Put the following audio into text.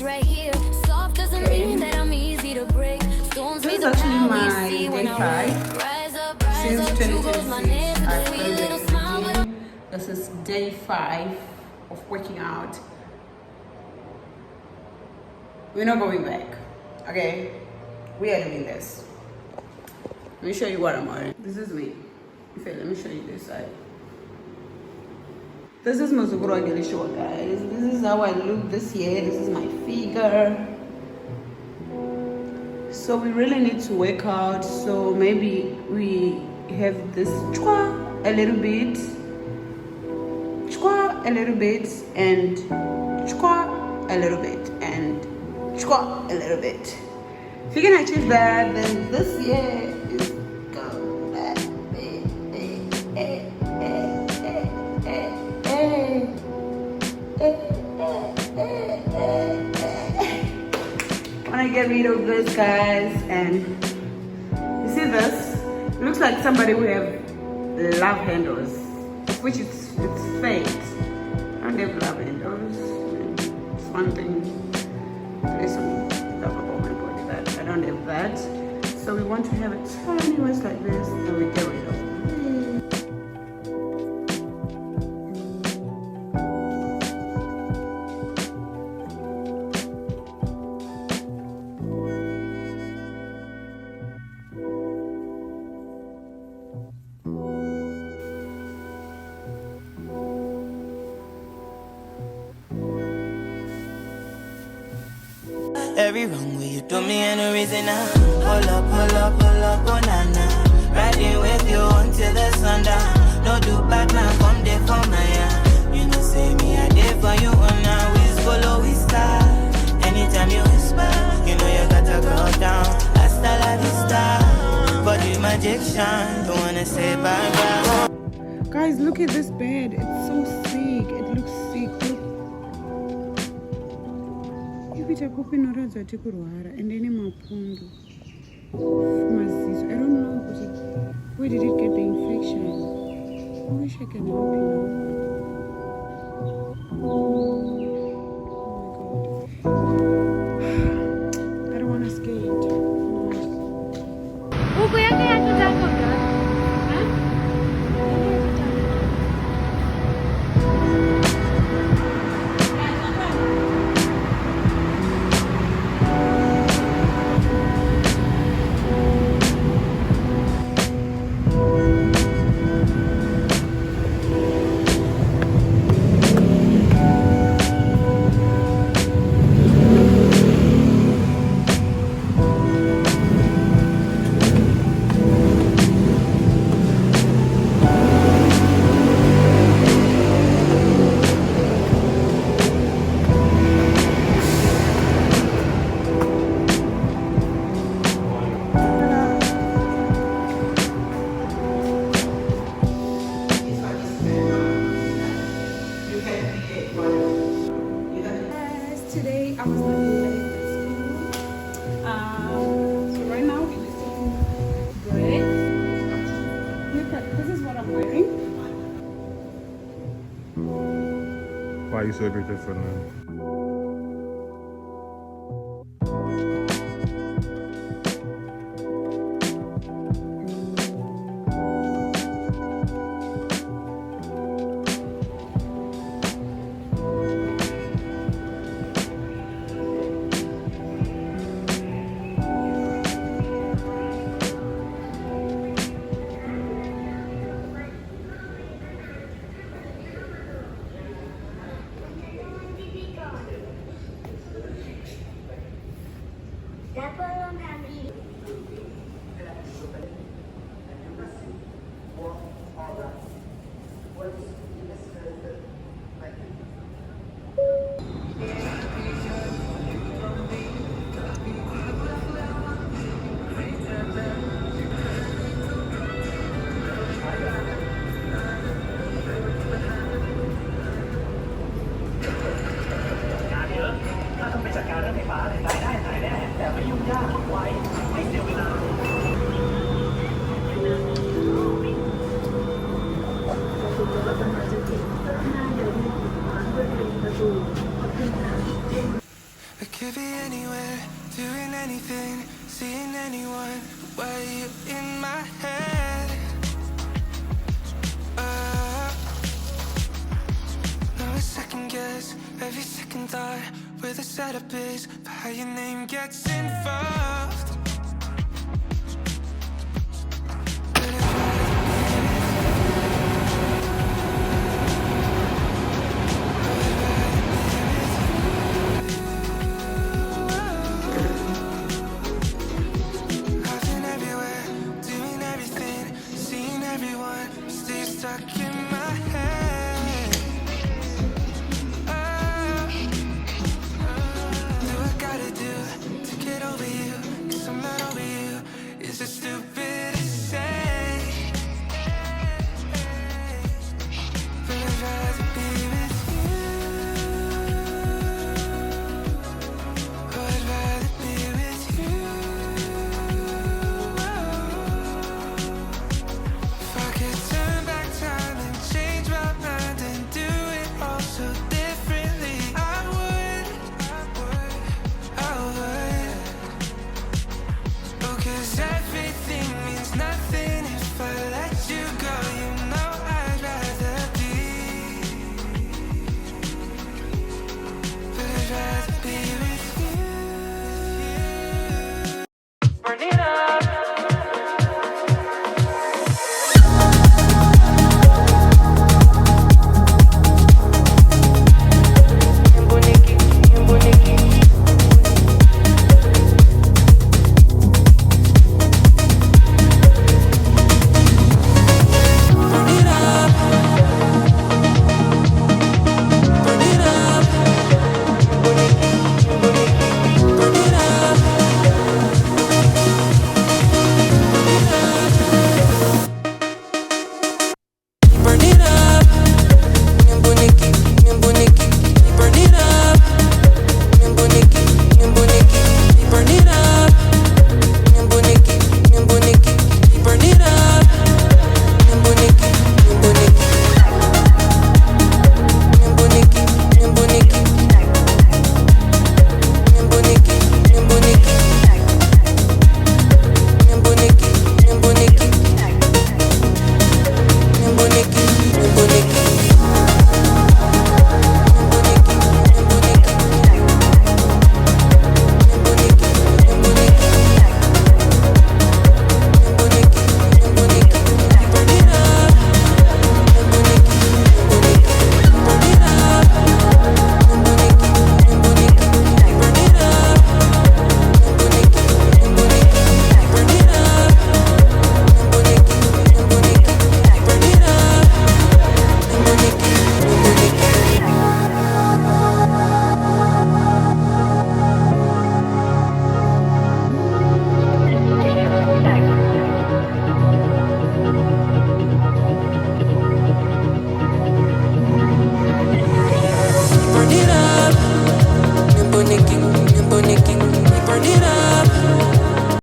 bridge right here. Soft doesn't mean that I'm easy to break. Storms This be is the actually cloud we my see day when I 5 rise up, since two goes my 2026. name with a I've sweet started little the smile. But gym. This is day 5 of working out. We're not going back, okay? We are doing this. Let me show you what I'm wearing. This is me. Okay, let me show you this side. This is my Girly Showa, guys. This is how I look this year. This is my figure. So we really need to work out. So maybe we have this a little bit, a little bit, and a little bit, and a little bit. If you can achieve that, then this year is going back. I want to get rid of this, guys, and you see this? It looks like somebody who have love handles, which it's fake. I don't have love handles. It's one thing. There's some love about my body that I don't have that. So we want to have a tiny waist like this, and we get rid of it. Every wrong way you do me and no reason now. Pull up, banana. Riding with you until the sundown. No do back now, come there for my hand. You know say me I there for you and now we follow we start. Anytime you whisper, you know you gotta go down. Hasta la vista, body magician. Don't wanna say bye bye. Guys, look at this bed. It's so sick. It looks sick. Look. And then mapundu. I don't know where did it get the infection. I wish I can help you. Oh my god. I don't want to skate. Today I was living late at school. So right now we're just taking break. Look at this is what I'm wearing. Why are you so beautiful now? could be anywhere, doing anything, seeing anyone. Why are you in my head? Now I second guess every second thought where the setup is for how your name gets involved.